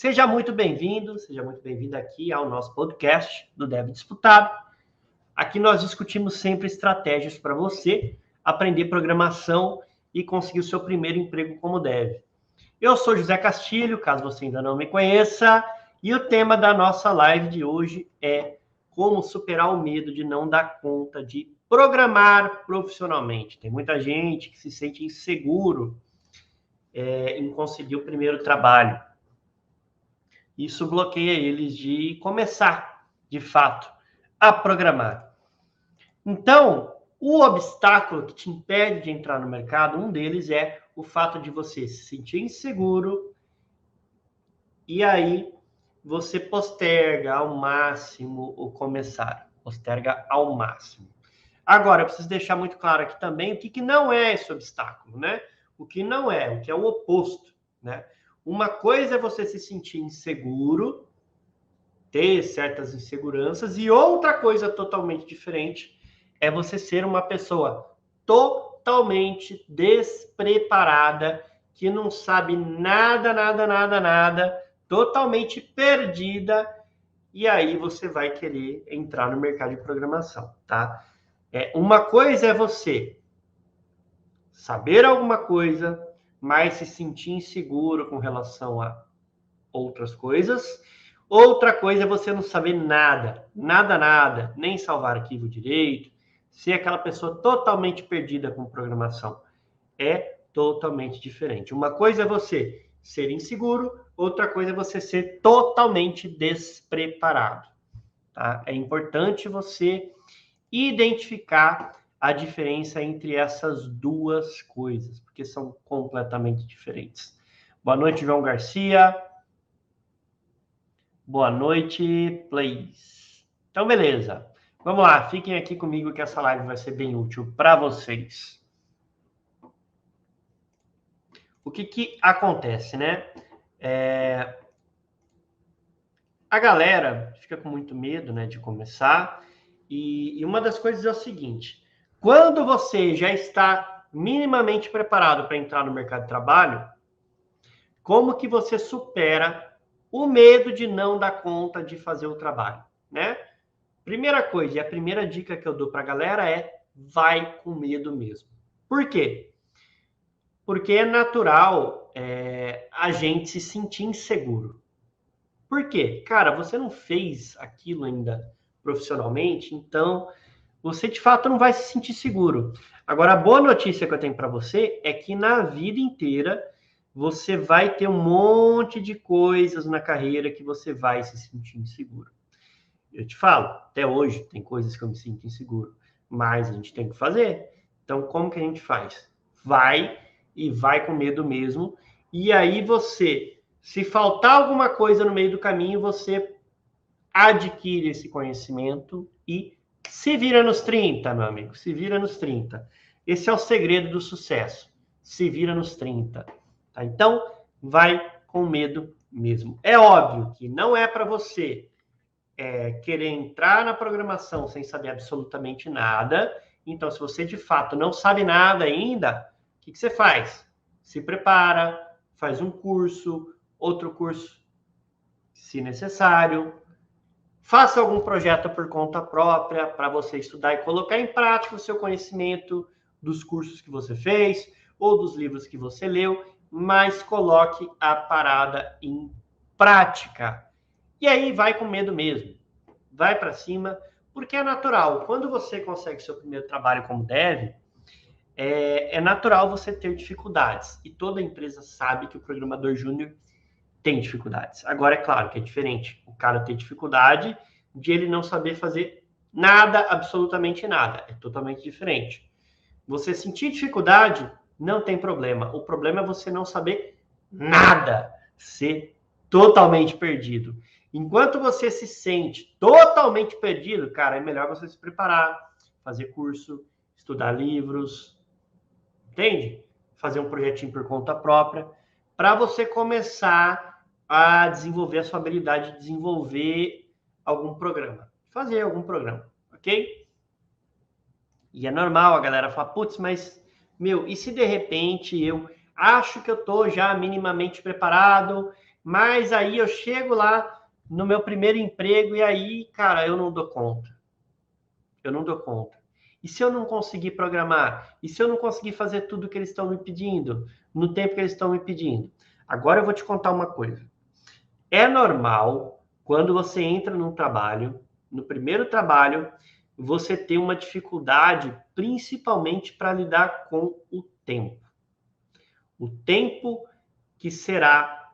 Seja muito bem-vindo, seja muito bem-vinda aqui ao nosso podcast do Dev Disputado. Aqui nós discutimos sempre estratégias para você aprender programação e conseguir o seu primeiro emprego como dev. Eu sou José Castilho, caso você ainda não me conheça, e o tema da nossa live de hoje é como superar o medo de não dar conta de programar profissionalmente. Tem muita gente que se sente inseguro em conseguir o primeiro trabalho. Isso bloqueia eles de começar, de fato, a programar. Então, o obstáculo que te impede de entrar no mercado, um deles é o fato de você se sentir inseguro e aí você posterga ao máximo o começar. Posterga ao máximo. Agora, eu preciso deixar muito claro aqui também o que não é esse obstáculo, né? O que não é, o que é o oposto, né? Uma coisa é você se sentir inseguro, ter certas inseguranças, e outra coisa totalmente diferente é você ser uma pessoa totalmente despreparada, que não sabe nada, totalmente perdida, e aí você vai querer entrar no mercado de programação, tá? Uma coisa é você saber alguma coisa, mas se sentir inseguro com relação a outras coisas. Outra coisa é você não saber nada, nem salvar arquivo direito, ser aquela pessoa totalmente perdida com programação. É totalmente diferente. Uma coisa é você ser inseguro, outra coisa é você ser totalmente despreparado. Tá? É importante você identificar a diferença entre essas duas coisas, porque são completamente diferentes. Boa noite, João Garcia. Boa noite, please. Então, beleza. Vamos lá, fiquem aqui comigo que essa live vai ser bem útil para vocês. O que acontece, né? A galera fica com muito medo, né, de começar. E uma das coisas é o seguinte: quando você já está minimamente preparado para entrar no mercado de trabalho, como que você supera o medo de não dar conta de fazer o trabalho, né? Primeira coisa, e a primeira dica que eu dou para a galera é: vai com medo mesmo. Por quê? Porque é natural a gente se sentir inseguro. Por quê? Cara, você não fez aquilo ainda profissionalmente, então você de fato não vai se sentir seguro. Agora, a boa notícia que eu tenho para você é que na vida inteira você vai ter um monte de coisas na carreira que você vai se sentir inseguro. Eu te falo, até hoje tem coisas que eu me sinto inseguro, mas a gente tem que fazer. Então, como que a gente faz? Vai com medo mesmo, e aí você, se faltar alguma coisa no meio do caminho, você adquire esse conhecimento e se vira nos 30, meu amigo, se vira nos 30. Esse é o segredo do sucesso, se vira nos 30. Tá? Então, vai com medo mesmo. É óbvio que não é para você querer entrar na programação sem saber absolutamente nada. Então, se você de fato não sabe nada ainda, o que você faz? Se prepara, faz um curso, outro curso, se necessário. Faça algum projeto por conta própria para você estudar e colocar em prática o seu conhecimento dos cursos que você fez ou dos livros que você leu, mas coloque a parada em prática. E aí vai com medo mesmo. Vai para cima, porque é natural. Quando você consegue seu primeiro trabalho como dev, é natural você ter dificuldades. E toda empresa sabe que o programador júnior tem dificuldades. Agora, é claro que é diferente. O cara tem dificuldade de ele não saber fazer nada, absolutamente nada. É totalmente diferente. Você sentir dificuldade, não tem problema. O problema é você não saber nada. Ser totalmente perdido. Enquanto você se sente totalmente perdido, cara, é melhor você se preparar, fazer curso, estudar livros, entende? Fazer um projetinho por conta própria, para você começar a desenvolver a sua habilidade de desenvolver algum programa. Fazer algum programa, ok? E é normal a galera falar, putz, mas, meu, e se de repente eu acho que eu tô já minimamente preparado, mas aí eu chego lá no meu primeiro emprego e aí, cara, eu não dou conta. Eu não dou conta. E se eu não conseguir programar? E se eu não conseguir fazer tudo que eles estão me pedindo, no tempo que eles estão me pedindo? Agora eu vou te contar uma coisa. É normal, quando você entra num trabalho, no primeiro trabalho, você ter uma dificuldade, principalmente para lidar com o tempo. O tempo que será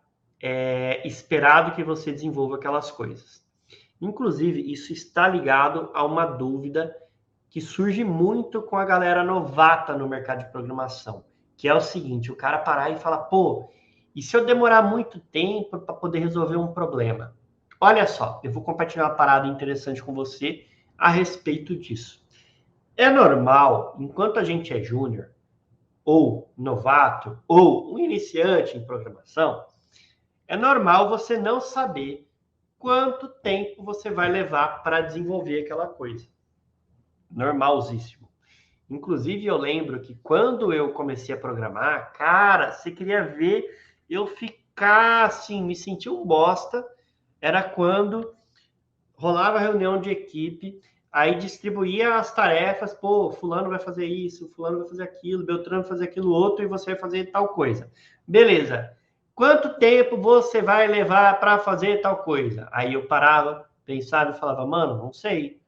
esperado que você desenvolva aquelas coisas. Inclusive, isso está ligado a uma dúvida que surge muito com a galera novata no mercado de programação, que é o seguinte, o cara parar e falar, pô, e se eu demorar muito tempo para poder resolver um problema? Olha só, eu vou compartilhar uma parada interessante com você a respeito disso. É normal, enquanto a gente é júnior, ou novato, ou um iniciante em programação, é normal você não saber quanto tempo você vai levar para desenvolver aquela coisa. Normalzíssimo. Inclusive, eu lembro que quando eu comecei a programar, cara, você queria ver eu ficar assim, me sentir um bosta, era quando rolava reunião de equipe, aí distribuía as tarefas, pô, fulano vai fazer isso, fulano vai fazer aquilo, Beltrano vai fazer aquilo outro e você vai fazer tal coisa. Beleza. Quanto tempo você vai levar para fazer tal coisa? Aí eu parava, pensava e falava, mano, não sei.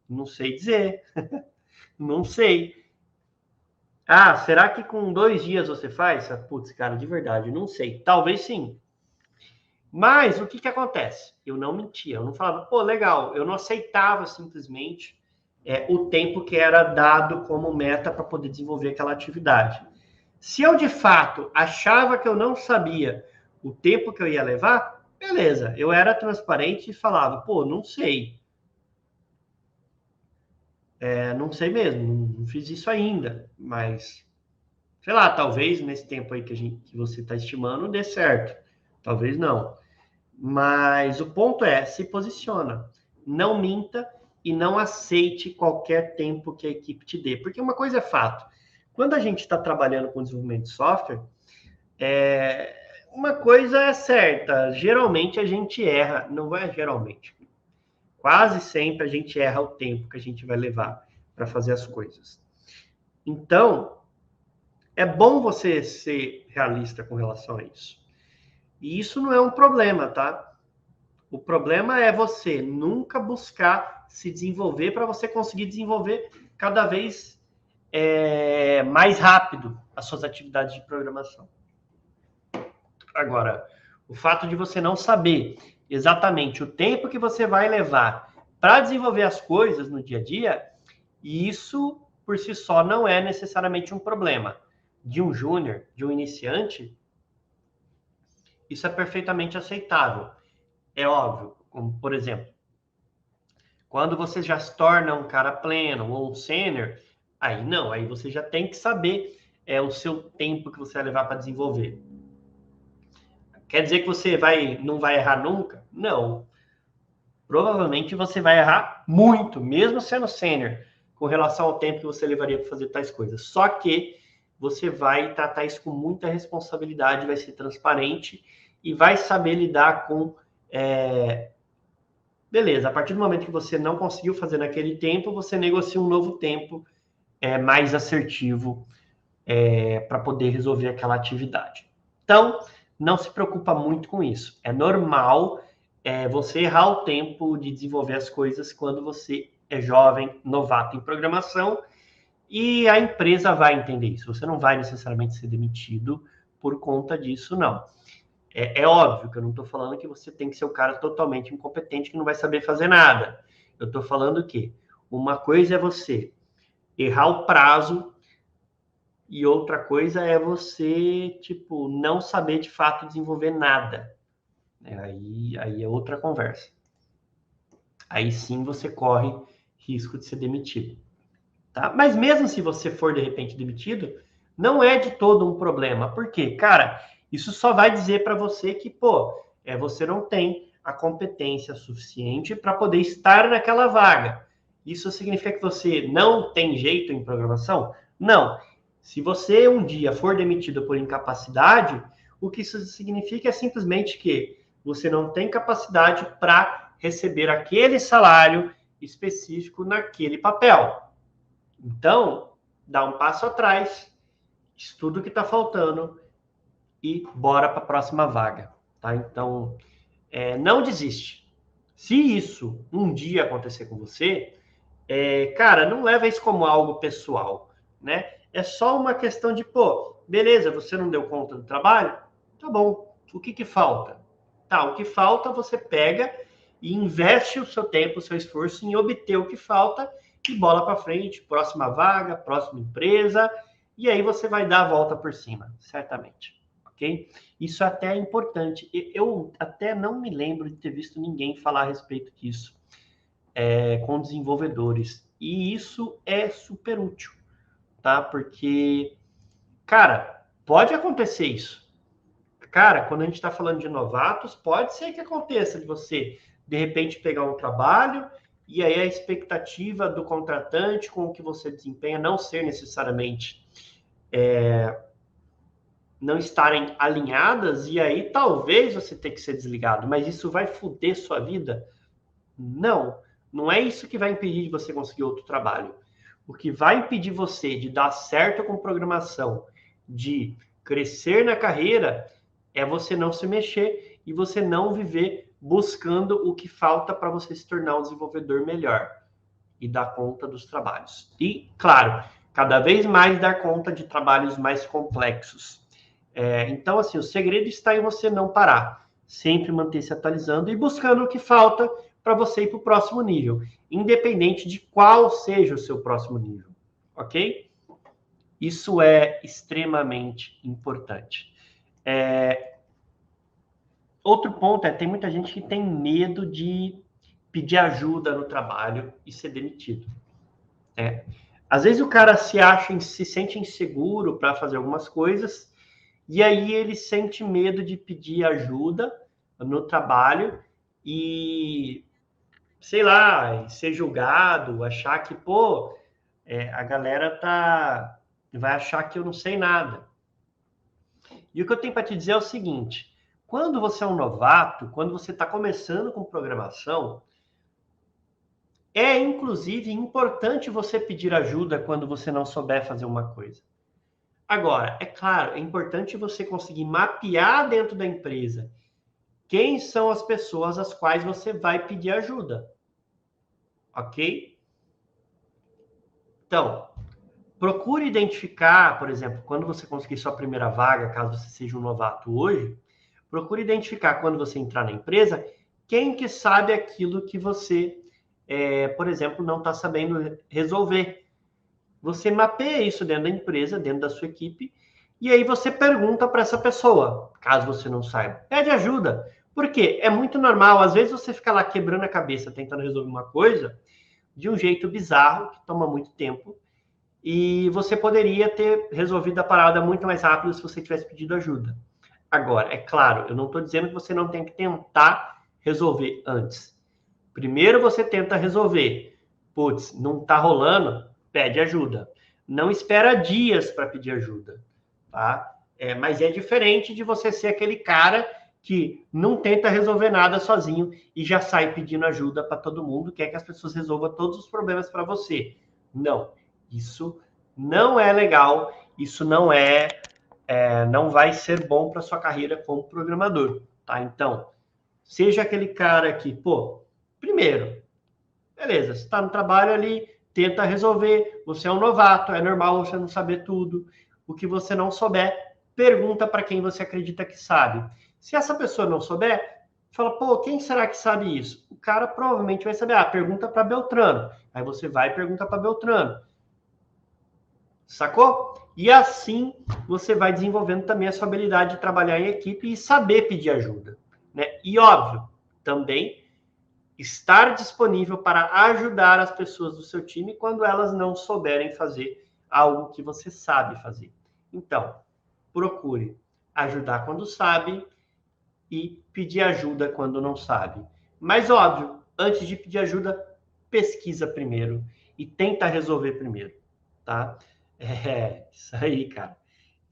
Não sei dizer. Não sei. Ah, será que com 2 dias você faz? Putz, cara, de verdade, não sei. Talvez sim. Mas o que que acontece? Eu não mentia, eu não falava, pô, legal, eu não aceitava simplesmente o tempo que era dado como meta para poder desenvolver aquela atividade. Se eu de fato achava que eu não sabia o tempo que eu ia levar, beleza, eu era transparente e falava, pô, não sei. Não sei mesmo, não fiz isso ainda, mas sei lá, talvez nesse tempo aí que você está estimando dê certo, talvez não. Mas o ponto é, se posiciona, não minta e não aceite qualquer tempo que a equipe te dê, porque uma coisa é fato, quando a gente está trabalhando com desenvolvimento de software, uma coisa é certa, geralmente a gente erra, não é geralmente, quase sempre a gente erra o tempo que a gente vai levar para fazer as coisas. Então, é bom você ser realista com relação a isso. E isso não é um problema, tá? O problema é você nunca buscar se desenvolver para você conseguir desenvolver cada vez mais rápido as suas atividades de programação. Agora, o fato de você não saber exatamente o tempo que você vai levar para desenvolver as coisas no dia a dia, isso por si só não é necessariamente um problema. De um júnior, de um iniciante, isso é perfeitamente aceitável. É óbvio, como por exemplo, quando você já se torna um cara pleno ou um sênior, aí não, aí você já tem que saber o seu tempo que você vai levar para desenvolver. Quer dizer que você não vai errar nunca? Não. Provavelmente você vai errar muito, mesmo sendo sênior, com relação ao tempo que você levaria para fazer tais coisas. Só que você vai tratar isso com muita responsabilidade, vai ser transparente e vai saber lidar com... Beleza, a partir do momento que você não conseguiu fazer naquele tempo, você negocia um novo tempo mais assertivo para poder resolver aquela atividade. Então, não se preocupa muito com isso. É normal você errar o tempo de desenvolver as coisas quando você é jovem, novato em programação, e a empresa vai entender isso. Você não vai necessariamente ser demitido por conta disso, não. É óbvio que eu não estou falando que você tem que ser o cara totalmente incompetente que não vai saber fazer nada. Eu estou falando que uma coisa é você errar o prazo e outra coisa é você, tipo, não saber de fato desenvolver nada. Aí é outra conversa. Aí sim você corre risco de ser demitido. Tá? Mas mesmo se você for, de repente, demitido, não é de todo um problema. Por quê? Cara, isso só vai dizer para você que, você não tem a competência suficiente para poder estar naquela vaga. Isso significa que você não tem jeito em programação? Não. Se você um dia for demitido por incapacidade, O que isso significa é simplesmente que você não tem capacidade para receber aquele salário específico naquele papel. Então, dá um passo atrás, estuda o que está faltando e bora para a próxima vaga, tá? Então, não desiste. Se isso um dia acontecer com você, cara, não leva isso como algo pessoal, né? É só uma questão de, pô, beleza, você não deu conta do trabalho? Tá bom. O que falta? Tá, o que falta você pega e investe o seu tempo, o seu esforço em obter o que falta e bola para frente, próxima vaga, próxima empresa, e aí você vai dar a volta por cima, certamente, ok? Isso até é importante. Eu até não me lembro de ter visto ninguém falar a respeito disso com desenvolvedores. E isso é super útil, tá? Porque, cara, pode acontecer isso. Cara, quando a gente está falando de novatos, pode ser que aconteça de você, de repente, pegar um trabalho e aí a expectativa do contratante com o que você desempenha não ser necessariamente não estarem alinhadas, e aí talvez você tenha que ser desligado, mas isso vai foder sua vida? Não, não é isso que vai impedir de você conseguir outro trabalho. O que vai impedir você de dar certo com programação, de crescer na carreira, é você não se mexer e você não viver buscando o que falta para você se tornar um desenvolvedor melhor e dar conta dos trabalhos. E, claro, cada vez mais dar conta de trabalhos mais complexos. Então, assim, o segredo está em você não parar, sempre manter se atualizando e buscando o que falta para você ir para o próximo nível, independente de qual seja o seu próximo nível, ok? Isso é extremamente importante. Outro ponto tem muita gente que tem medo de pedir ajuda no trabalho e ser demitido. Às vezes o cara se sente inseguro para fazer algumas coisas e aí ele sente medo de pedir ajuda no trabalho e, sei lá, ser julgado, achar que, pô, a galera vai achar que eu não sei nada. E o que eu tenho para te dizer é o seguinte: quando você é um novato, quando você está começando com programação, é inclusive importante você pedir ajuda quando você não souber fazer uma coisa. Agora, é claro, é importante você conseguir mapear dentro da empresa quem são as pessoas às quais você vai pedir ajuda. Ok? Então, procure identificar, por exemplo, quando você conseguir sua primeira vaga, caso você seja um novato hoje, procure identificar quando você entrar na empresa, quem que sabe aquilo que você, por exemplo, não está sabendo resolver. Você mapeia isso dentro da empresa, dentro da sua equipe, e aí você pergunta para essa pessoa, caso você não saiba. Pede ajuda. Por quê? É muito normal. Às vezes você fica lá quebrando a cabeça, tentando resolver uma coisa de um jeito bizarro, que toma muito tempo, e você poderia ter resolvido a parada muito mais rápido se você tivesse pedido ajuda. Agora, é claro, eu não estou dizendo que você não tem que tentar resolver antes. Primeiro você tenta resolver. Putz, não está rolando? Pede ajuda. Não espera dias para pedir ajuda, tá? Mas é diferente de você ser aquele cara que não tenta resolver nada sozinho e já sai pedindo ajuda para todo mundo, quer que as pessoas resolvam todos os problemas para você. Não, isso não é legal, isso não vai ser bom para sua carreira como programador, tá? Então, seja aquele cara que, pô, primeiro, beleza, você está no trabalho ali, tenta resolver, você é um novato, é normal você não saber tudo. O que você não souber, pergunta para quem você acredita que sabe. Se essa pessoa não souber, fala, pô, quem será que sabe isso? O cara provavelmente vai saber, pergunta para Beltrano. Aí você vai e pergunta para Beltrano. Sacou? E assim você vai desenvolvendo também a sua habilidade de trabalhar em equipe e saber pedir ajuda, né? E óbvio, também estar disponível para ajudar as pessoas do seu time quando elas não souberem fazer algo que você sabe fazer. Então, procure ajudar quando sabe e pedir ajuda quando não sabe. Mas, óbvio, antes de pedir ajuda, pesquisa primeiro e tenta resolver primeiro, tá? Isso aí, cara.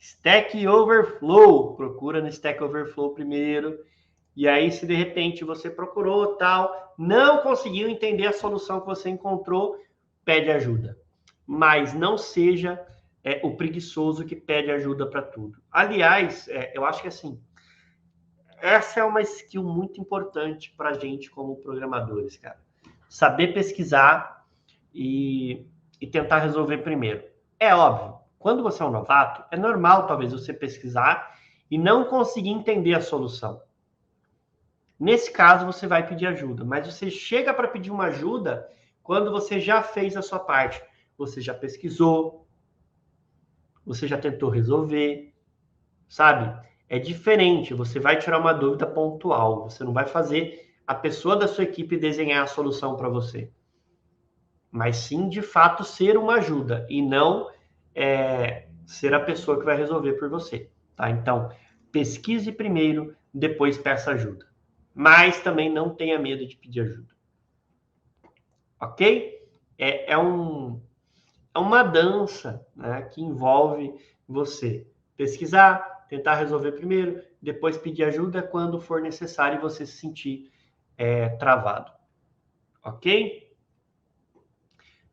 Stack Overflow. Procura no Stack Overflow primeiro. E aí, se de repente você procurou tal, não conseguiu entender a solução que você encontrou, pede ajuda. Mas não seja o preguiçoso que pede ajuda para tudo. Aliás, eu acho que assim, essa é uma skill muito importante para a gente como programadores, cara. Saber pesquisar e tentar resolver primeiro. É óbvio, quando você é um novato, é normal talvez você pesquisar e não conseguir entender a solução. Nesse caso, você vai pedir ajuda, mas você chega para pedir uma ajuda quando você já fez a sua parte. Você já pesquisou, você já tentou resolver, sabe? É diferente, você vai tirar uma dúvida pontual, você não vai fazer a pessoa da sua equipe desenhar a solução para você. Mas sim, de fato, ser uma ajuda e não ser a pessoa que vai resolver por você, tá? Então, pesquise primeiro, depois peça ajuda. Mas também não tenha medo de pedir ajuda. Ok? É uma dança, né, que envolve você pesquisar, tentar resolver primeiro, depois pedir ajuda quando for necessário e você se sentir travado. Ok?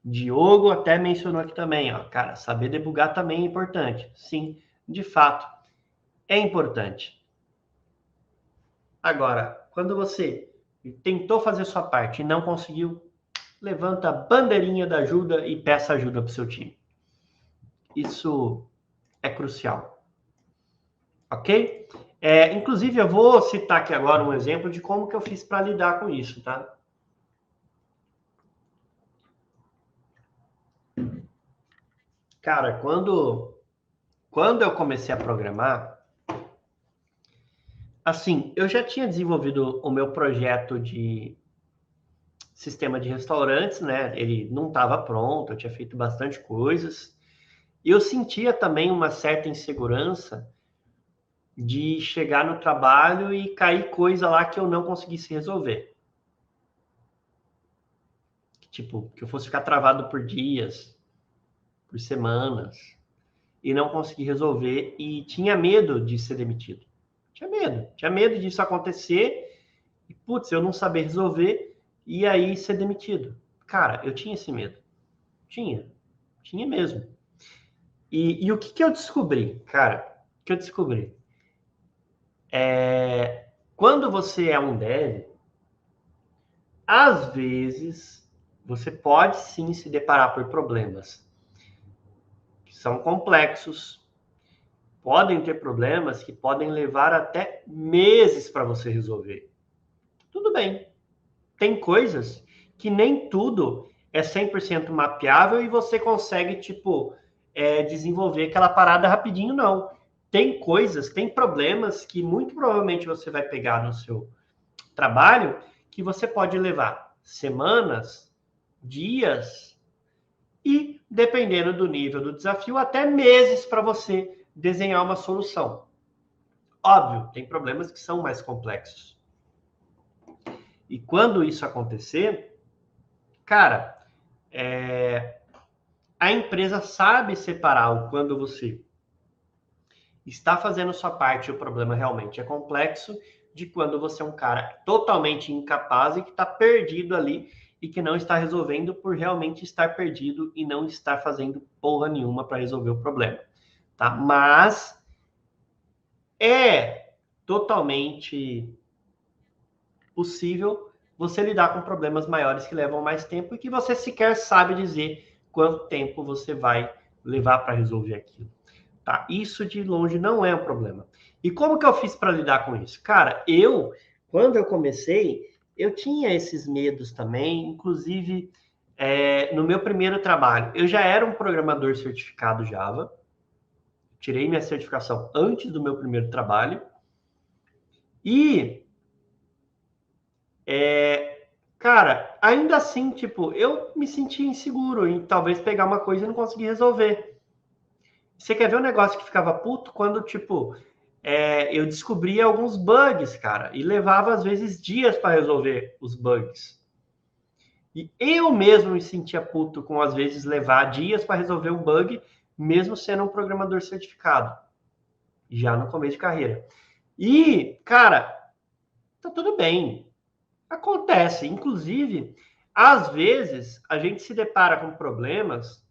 Diogo até mencionou aqui também, ó, cara, saber debugar também é importante. Sim, de fato, é importante. Agora, quando você tentou fazer sua parte e não conseguiu, levanta a bandeirinha da ajuda e peça ajuda para o seu time. Isso é crucial. Ok? Inclusive, eu vou citar aqui agora um exemplo de como que eu fiz para lidar com isso, tá? Cara, quando eu comecei a programar, assim, eu já tinha desenvolvido o meu projeto de sistema de restaurantes, né? Ele não estava pronto, eu tinha feito bastante coisas. E eu sentia também uma certa insegurança de chegar no trabalho e cair coisa lá que eu não conseguisse resolver. Tipo, que eu fosse ficar travado por dias, por semanas, e não conseguir resolver, e tinha medo de ser demitido. Tinha medo disso acontecer, e putz, eu não saber resolver, e aí ser demitido. Cara, eu tinha esse medo. Tinha mesmo. E o que eu descobri, cara? O que eu descobri? Quando você é um dev, às vezes você pode sim se deparar por problemas que são complexos, podem ter problemas que podem levar até meses para você resolver. Tudo bem. Tem coisas que nem tudo é 100% mapeável e você consegue, tipo, desenvolver aquela parada rapidinho, não. Tem coisas, tem problemas que muito provavelmente você vai pegar no seu trabalho que você pode levar semanas, dias e, dependendo do nível do desafio, até meses para você desenhar uma solução. Óbvio, tem problemas que são mais complexos. E quando isso acontecer, cara, a empresa sabe separar o quando você está fazendo sua parte e o problema realmente é complexo, de quando você é um cara totalmente incapaz e que está perdido ali e que não está resolvendo por realmente estar perdido e não estar fazendo porra nenhuma para resolver o problema, tá? Mas é totalmente possível você lidar com problemas maiores que levam mais tempo e que você sequer sabe dizer quanto tempo você vai levar para resolver aquilo. Tá? Isso de longe não é um problema. E como que eu fiz para lidar com isso? Cara, quando eu comecei, eu tinha esses medos também, inclusive no meu primeiro trabalho. Eu já era um programador certificado Java, tirei minha certificação antes do meu primeiro trabalho, e cara, ainda assim, tipo, eu me sentia inseguro em talvez pegar uma coisa e não conseguir resolver. Você quer ver um negócio que ficava puto quando, tipo, eu descobria alguns bugs, cara, e levava às vezes dias para resolver os bugs. E eu mesmo me sentia puto com às vezes levar dias para resolver um bug, mesmo sendo um programador certificado. já no começo de carreira. E, cara, tá tudo bem. Acontece. Inclusive, às vezes, a gente se depara com problemas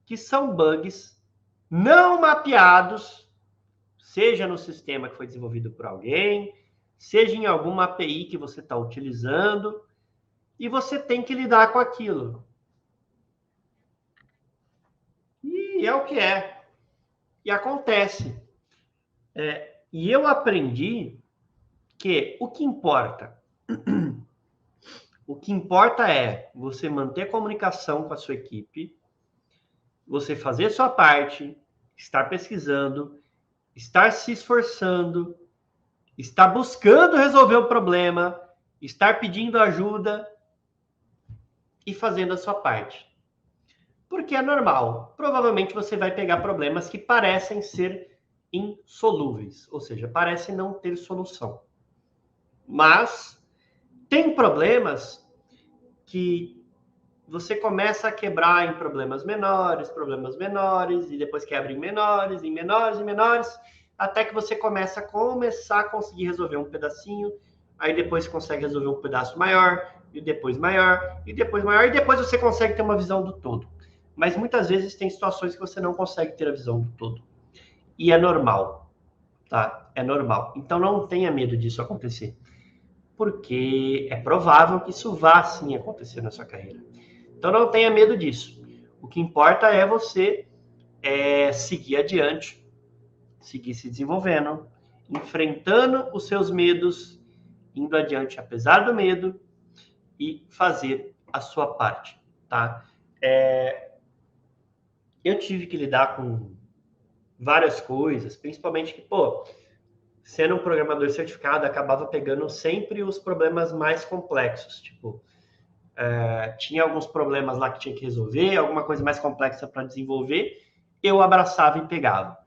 que são bugs não mapeados, seja no sistema que foi desenvolvido por alguém, seja em alguma API que você está utilizando, e você tem que lidar com aquilo. E é o que é. E acontece. E eu aprendi que o que importa é você manter comunicação com a sua equipe, você fazer a sua parte, estar pesquisando, estar se esforçando, estar buscando resolver o problema, estar pedindo ajuda e fazendo a sua parte. Porque é normal. Provavelmente você vai pegar problemas que parecem ser insolúveis, ou seja, parecem não ter solução. Mas tem problemas que você começa a quebrar em problemas menores, e depois quebra em menores, até que você começa a conseguir resolver um pedacinho, aí depois consegue resolver um pedaço maior, e depois maior, e depois maior, e depois você consegue ter uma visão do todo. Mas muitas vezes tem situações que você não consegue ter a visão do todo. E é normal, tá? É normal. Então não tenha medo disso acontecer. Porque é provável que isso vá sim acontecer na sua carreira. Então não tenha medo disso. O que importa é você seguir adiante, seguir se desenvolvendo, enfrentando os seus medos, indo adiante apesar do medo e fazer a sua parte, tá? Eu tive que lidar com várias coisas, principalmente que, sendo um programador certificado, acabava pegando sempre os problemas mais complexos, tipo, tinha alguns problemas lá que tinha que resolver, alguma coisa mais complexa para desenvolver, eu abraçava e pegava.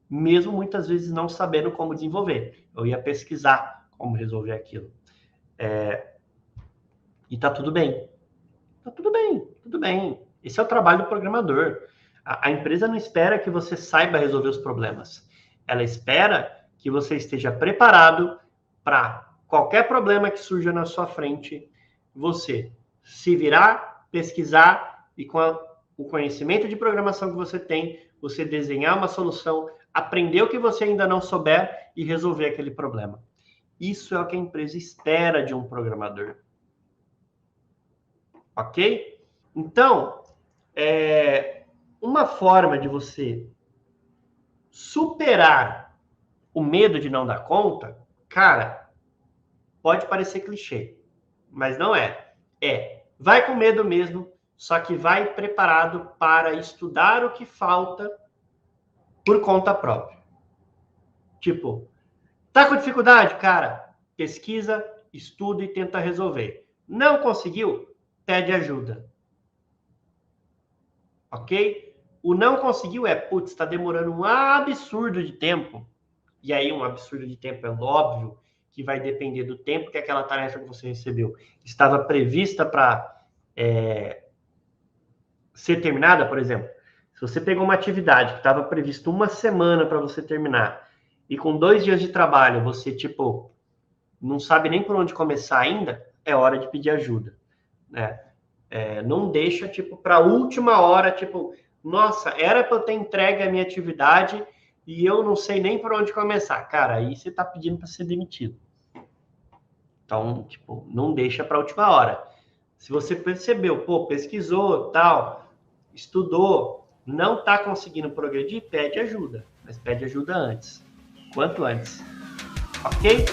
Mesmo muitas vezes não sabendo como desenvolver. Eu ia pesquisar como resolver aquilo. E tá tudo bem. Tá tudo bem, tudo bem. Esse é o trabalho do programador. A empresa não espera que você saiba resolver os problemas. Ela espera que você esteja preparado para qualquer problema que surja na sua frente, você se virar, pesquisar e com o conhecimento de programação que você tem, você desenhar uma solução, aprender o que você ainda não souber e resolver aquele problema. Isso é o que a empresa espera de um programador. Ok? Então, uma forma de você superar o medo de não dar conta, cara, pode parecer clichê, mas não é. Vai com medo mesmo, só que vai preparado para estudar o que falta por conta própria. Tipo, tá com dificuldade? Cara, pesquisa, estuda e tenta resolver. Não conseguiu? Pede ajuda. Ok? O não conseguiu putz, está demorando um absurdo de tempo. E aí um absurdo de tempo é óbvio que vai depender do tempo que aquela tarefa que você recebeu estava prevista para ser terminada, por exemplo. Se você pegou uma atividade que estava prevista uma semana para você terminar e com 2 dias de trabalho você, não sabe nem por onde começar ainda, é hora de pedir ajuda, né? Não deixa, para a última hora, nossa, era para eu ter entregue a minha atividade e eu não sei nem por onde começar. Cara, aí você está pedindo para ser demitido. Então, não deixa para a última hora. Se você percebeu, pesquisou, tal, estudou, não está conseguindo progredir, pede ajuda. Mas pede ajuda antes. Quanto antes. Ok?